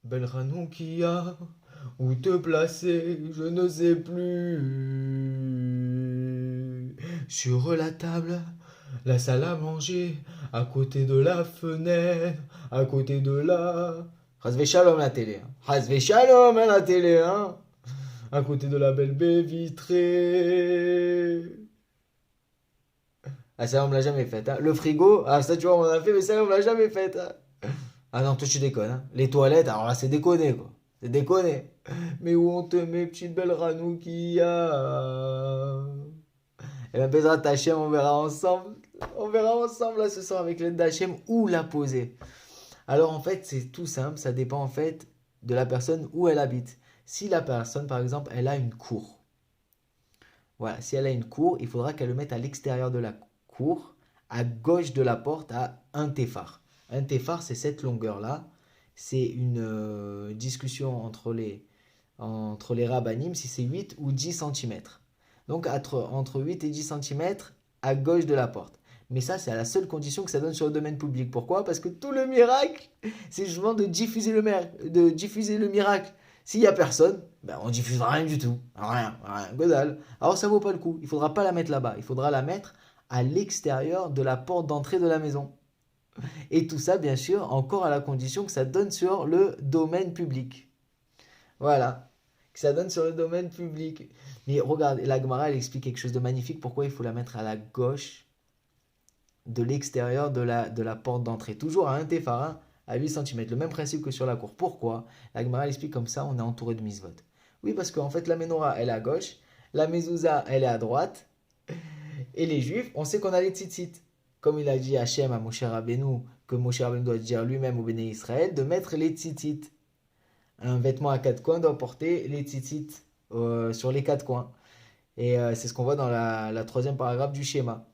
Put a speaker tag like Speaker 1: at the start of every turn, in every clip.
Speaker 1: Belle Ranoukia, où te placer, je ne sais plus. Sur la table, la salle à manger, à côté de la fenêtre, à côté de la... Hazve shalom la télé, hein. Hazve shalom hein, la télé, hein. À côté de la belle baie vitrée. Ah ça on me l'a jamais faite, hein. Le frigo, ah ça tu vois on en a fait, mais ça on me l'a jamais faite, hein. Ah non, toi tu déconnes, hein. Les toilettes, alors là c'est déconné quoi. C'est déconné. Mais où on te met, petite belle Ranoukia? Eh bien, Bezrat Hachem, on verra ensemble. On verra ensemble là ce soir avec l'aide d'Hachem où la poser. Alors en fait, c'est tout simple, ça dépend en fait de la personne où elle habite. Si la personne, par exemple, elle a une cour. Voilà, si elle a une cour, il faudra qu'elle le mette à l'extérieur de la cour, à gauche de la porte, à un téphar. Un téphar, c'est cette longueur-là. C'est une discussion entre les rabbinim, si c'est 8 ou 10 centimètres. Donc entre 8 et 10 centimètres à gauche de la porte. Mais ça, c'est à la seule condition que ça donne sur le domaine public. Pourquoi? Parce que tout le miracle, c'est justement de diffuser le miracle. S'il n'y a personne, ben on diffusera rien du tout. Rien, rien, godal. Alors ça vaut pas le coup. Il ne faudra pas la mettre là-bas. Il faudra la mettre à l'extérieur de la porte d'entrée de la maison. Et tout ça, bien sûr, encore à la condition que ça donne sur le domaine public. Voilà. Que ça donne sur le domaine public. Mais regarde, la Gemara, elle explique quelque chose de magnifique. Pourquoi il faut la mettre à la gauche de l'extérieur de la porte d'entrée. Toujours à un téphara, à 8 centimètres. Le même principe que sur la cour. Pourquoi? La Gemara explique comme ça, on est entouré de misvot. Oui, parce qu'en fait, la menorah, elle est à gauche. La mezouza, elle est à droite. Et les juifs, on sait qu'on a les tzitzit. Comme il a dit Hachem à Moshe Rabbeinu, que Moshe Rabbeinu doit dire lui-même au Béné Israël, de mettre les tzitzit. Un vêtement à quatre coins doit porter les tzitzit sur les quatre coins. Et c'est ce qu'on voit dans la troisième paragraphe du schéma.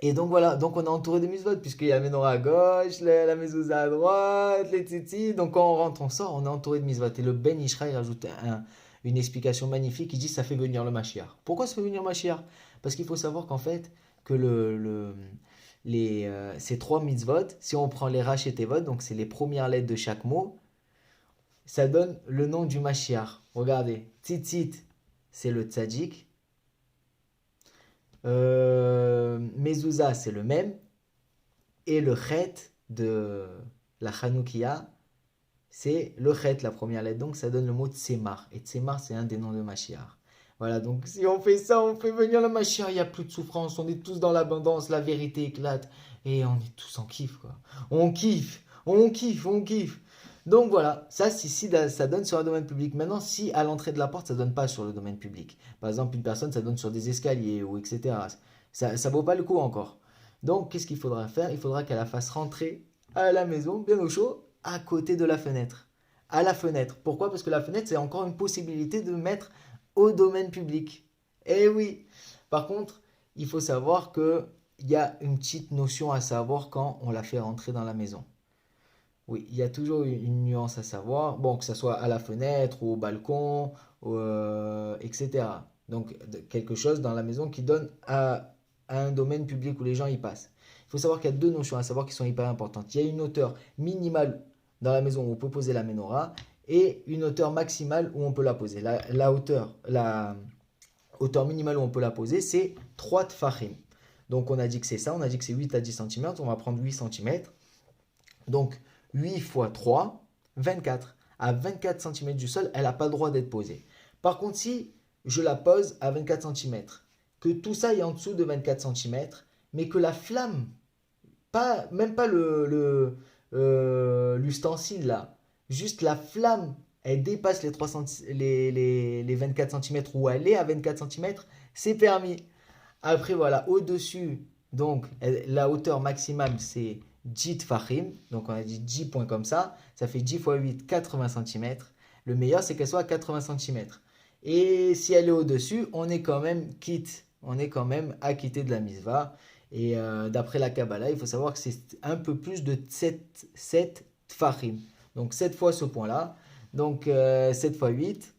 Speaker 1: Et donc voilà, donc on est entouré de mitzvot, puisqu'il y a la menorah à gauche, la mezouza à droite, les tzitzit. Donc quand on rentre, on sort, on est entouré de mitzvot. Et le Ben Ishraï rajoute une explication magnifique. Il dit ça fait venir le Mashiach. Pourquoi ça fait venir le Mashiach? Parce qu'il faut savoir qu'en fait, que ces trois mitzvot, si on prend les Rach et Tevot, donc c'est les premières lettres de chaque mot, ça donne le nom du Mashiach. Regardez, tzitzit, c'est le tzaddik. Mezouza, c'est le même. Et le chet de la Hanoukia, c'est le chet, la première lettre. Donc ça donne le mot Tsemar. Et Tsemar, c'est un des noms de Mashiach. Voilà, donc si on fait ça, on fait venir le Mashiach, il n'y a plus de souffrance, on est tous dans l'abondance, la vérité éclate. Et on est tous en kiff, quoi. On kiffe, on kiffe, on kiffe. Donc voilà, ça, ça donne sur un domaine public. Maintenant, si à l'entrée de la porte, ça donne pas sur le domaine public. Par exemple, une personne, ça donne sur des escaliers ou etc. Ça vaut pas le coup encore. Donc, qu'est-ce qu'il faudra faire? Il faudra qu'elle la fasse rentrer à la maison, bien au chaud, à côté de la fenêtre. À la fenêtre. Pourquoi? Parce que la fenêtre, c'est encore une possibilité de mettre au domaine public. Eh oui. Par contre, il faut savoir qu'il y a une petite notion à savoir quand on la fait rentrer dans la maison. Oui, il y a toujours une nuance à savoir. Bon, que ce soit à la fenêtre ou au balcon, etc. Donc, quelque chose dans la maison qui donne à un domaine public où les gens y passent. Il faut savoir qu'il y a deux notions à savoir qui sont hyper importantes. Il y a une hauteur minimale dans la maison où on peut poser la menorah et une hauteur maximale où on peut la poser. La hauteur minimale où on peut la poser, c'est 3 tfachim. Donc, on a dit que c'est ça. On a dit que c'est 8 à 10 centimètres. On va prendre 8 centimètres. Donc, 8 fois 3, 24. À 24 centimètres du sol, elle n'a pas le droit d'être posée. Par contre, si je la pose à 24 centimètres, que tout ça est en dessous de 24 centimètres, mais que la flamme, même pas l'ustensile là, juste la flamme, elle dépasse les, 3 les 24 centimètres ou elle est à 24 centimètres, c'est permis. Après, voilà, au-dessus, donc la hauteur maximale, c'est 10 tfachim. Donc on a dit 10 points comme ça fait 10 fois 8, 80 centimètres. Le meilleur, c'est qu'elle soit à 80 centimètres. Et si elle est au-dessus, on est quand même quitte. On est quand même acquitté de la misva. Et d'après la Kabbalah, il faut savoir que c'est un peu plus de 7 tfachim. Donc 7 fois ce point-là. Donc 7 fois 8,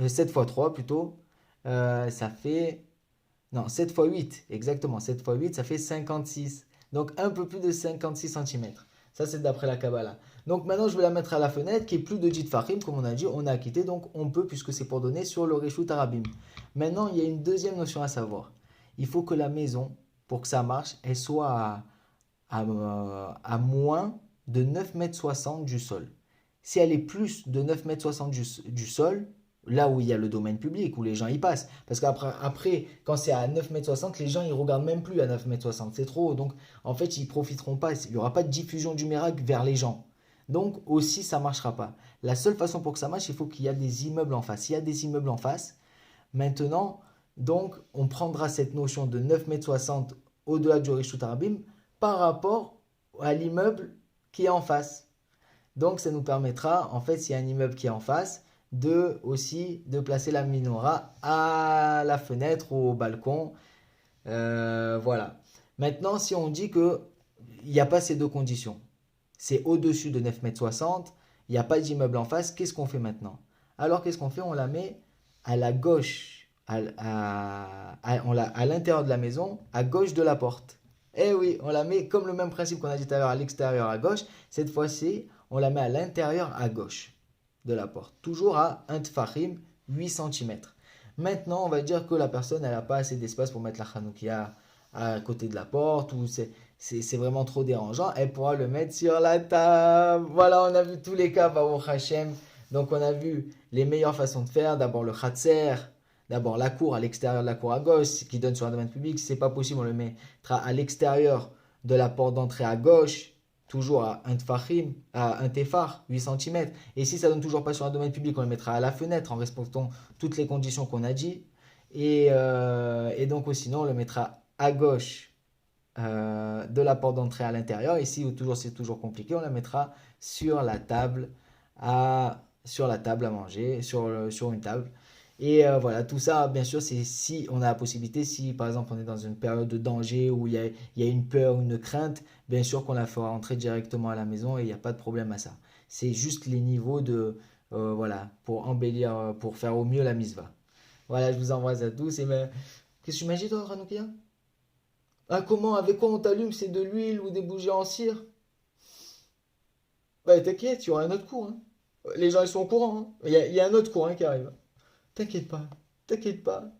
Speaker 1: 7 fois 3 plutôt, ça fait... Non, 7 fois 8, exactement. 7 fois 8, ça fait 56. Donc un peu plus de 56 centimètres. Ça, c'est d'après la Kabbalah. Donc maintenant, je vais la mettre à la fenêtre qui est plus de 10 Fahim, comme on a dit, on a acquitté, donc on peut puisque c'est pour donner sur le Reshut Arabim. Maintenant, il y a une deuxième notion à savoir. Il faut que la maison, pour que ça marche, elle soit à moins de 9,60 m du sol. Si elle est plus de 9,60 m du sol, là où il y a le domaine public, où les gens y passent. Parce qu'après, quand c'est à 9,60 m, les gens ils regardent même plus à 9,60 m, c'est trop haut. Donc en fait, ils profiteront pas. Il n'y aura pas de diffusion du miracle vers les gens. Donc aussi, ça ne marchera pas. La seule façon pour que ça marche, il faut qu'il y ait des immeubles en face. S'il y a des immeubles en face, maintenant, donc, on prendra cette notion de 9,60 m au-delà du Rishut Arabim par rapport à l'immeuble qui est en face. Donc ça nous permettra, en fait, s'il y a un immeuble qui est en face, de placer la menorah à la fenêtre ou au balcon. Voilà. Maintenant, si on dit qu'il n'y a pas ces deux conditions, c'est au-dessus de 9,60 m, il n'y a pas d'immeuble en face, qu'est-ce qu'on fait maintenant? Alors qu'est-ce qu'on fait? On la met à la gauche, à l'intérieur de la maison, à gauche de la porte. Eh oui, on la met comme le même principe qu'on a dit tout à l'heure à l'extérieur à gauche. Cette fois-ci, on la met à l'intérieur à gauche de la porte. Toujours à 1 tfachim, 8 cm. Maintenant, on va dire que la personne, elle n'a pas assez d'espace pour mettre la chanoukia à côté de la porte ou c'est vraiment trop dérangeant. Elle pourra le mettre sur la table. Voilà, on a vu tous les cas, Baruch Hashem. Donc, on a vu les meilleures façons de faire. D'abord le khatser. D'abord la cour, à l'extérieur de la cour à gauche, qui donne sur un domaine public. Si ce n'est pas possible, on le mettra à l'extérieur de la porte d'entrée à gauche, toujours à 1 tfachim, à 1 tefar, 8 cm. Et si ça ne donne toujours pas sur un domaine public, on le mettra à la fenêtre en respectant toutes les conditions qu'on a dit. Et donc, sinon, on le mettra à gauche de la porte d'entrée à l'intérieur. Et si c'est toujours compliqué, on la mettra sur la table à manger, sur une table. Et voilà, tout ça, bien sûr, c'est si on a la possibilité, si par exemple on est dans une période de danger où il y a une peur, une crainte, bien sûr qu'on la fera entrer directement à la maison et il n'y a pas de problème à ça. C'est juste les niveaux voilà, pour embellir, pour faire au mieux la misva. Voilà, je vous embrasse à tous. Qu'est-ce que tu m'as dit toi, Ranoukia? Ah, comment, avec quoi on t'allume? C'est de l'huile ou des bougies en cire? Bah, t'inquiète, il y aura un autre cours, hein. Les gens, ils sont au courant, hein. Il y a un autre cours, hein, qui arrive. T'inquiète pas, t'inquiète pas.